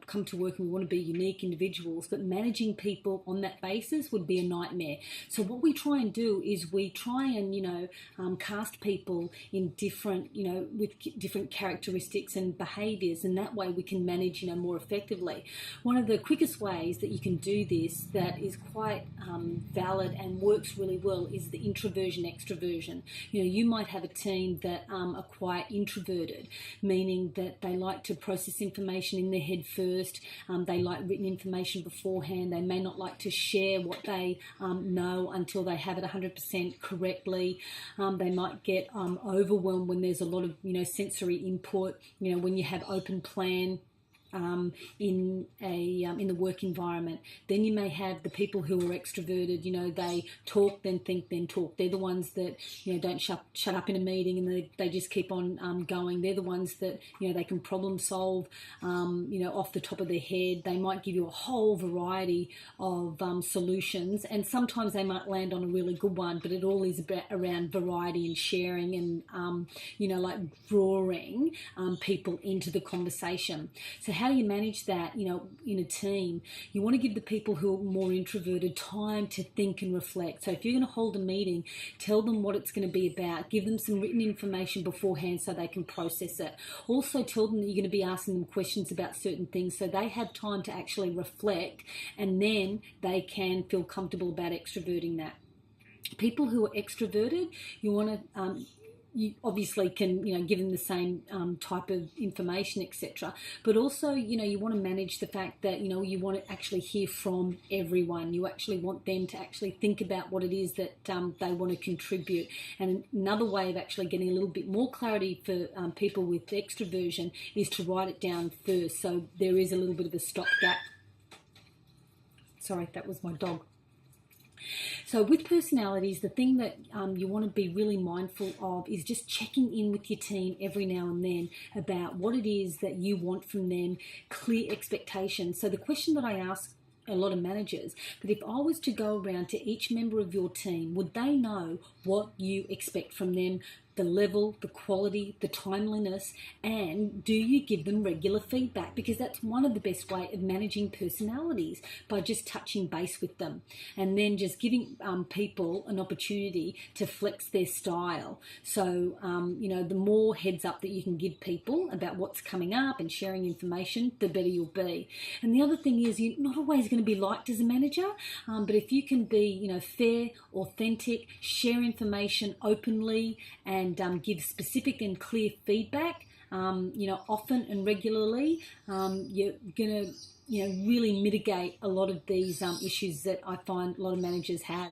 come to work and we want to be unique individuals, but managing people on that basis would be a nightmare. So what we try and do is we try and, cast people in different, with different characteristics and behaviours, and that way we can manage, more effectively. One of the quickest ways that you can do this that is quite valid and works really well is the introversion extraversion. You might have a team that are quite introverted, meaning that they like to process information in their head first. They like written information beforehand. They may not like to share what they know until they have it 100% correctly. They might get overwhelmed when there's a lot of sensory input. When you have open plan in the work environment. Then you may have the people who are extroverted. They talk, then think, then talk. They're the ones that don't shut up in a meeting and they just keep on going. They're the ones that they can problem solve off the top of their head. They might give you a whole variety of solutions, and sometimes they might land on a really good one, but it all is around variety and sharing and like drawing people into the conversation. So how do you manage that, in a team? You want to give the people who are more introverted time to think and reflect. So if you're going to hold a meeting, tell them what it's going to be about. Give them some written information beforehand so they can process it. Also tell them that you're going to be asking them questions about certain things so they have time to actually reflect, and then they can feel comfortable about extroverting that. People who are extroverted, you want to... you obviously can, give them the same type of information, etc. But also, you want to manage the fact that, you want to actually hear from everyone. You actually want them to actually think about what it is that they want to contribute. And another way of actually getting a little bit more clarity for people with extroversion is to write it down first. So there is a little bit of a stopgap. Sorry, that was my dog. So with personalities, the thing that you want to be really mindful of is just checking in with your team every now and then about what it is that you want from them, clear expectations. So the question that I ask a lot of managers, that if I was to go around to each member of your team, would they know what you expect from them, the level, the quality, the timeliness, and do you give them regular feedback? Because that's one of the best way of managing personalities, by just touching base with them and then just giving people an opportunity to flex their style. So, the more heads up that you can give people about what's coming up and sharing information, the better you'll be. And the other thing is, you're not always going to be liked as a manager, but if you can be, fair, authentic, share information openly, and give specific and clear feedback, often and regularly, you're going to, really mitigate a lot of these issues that I find a lot of managers have.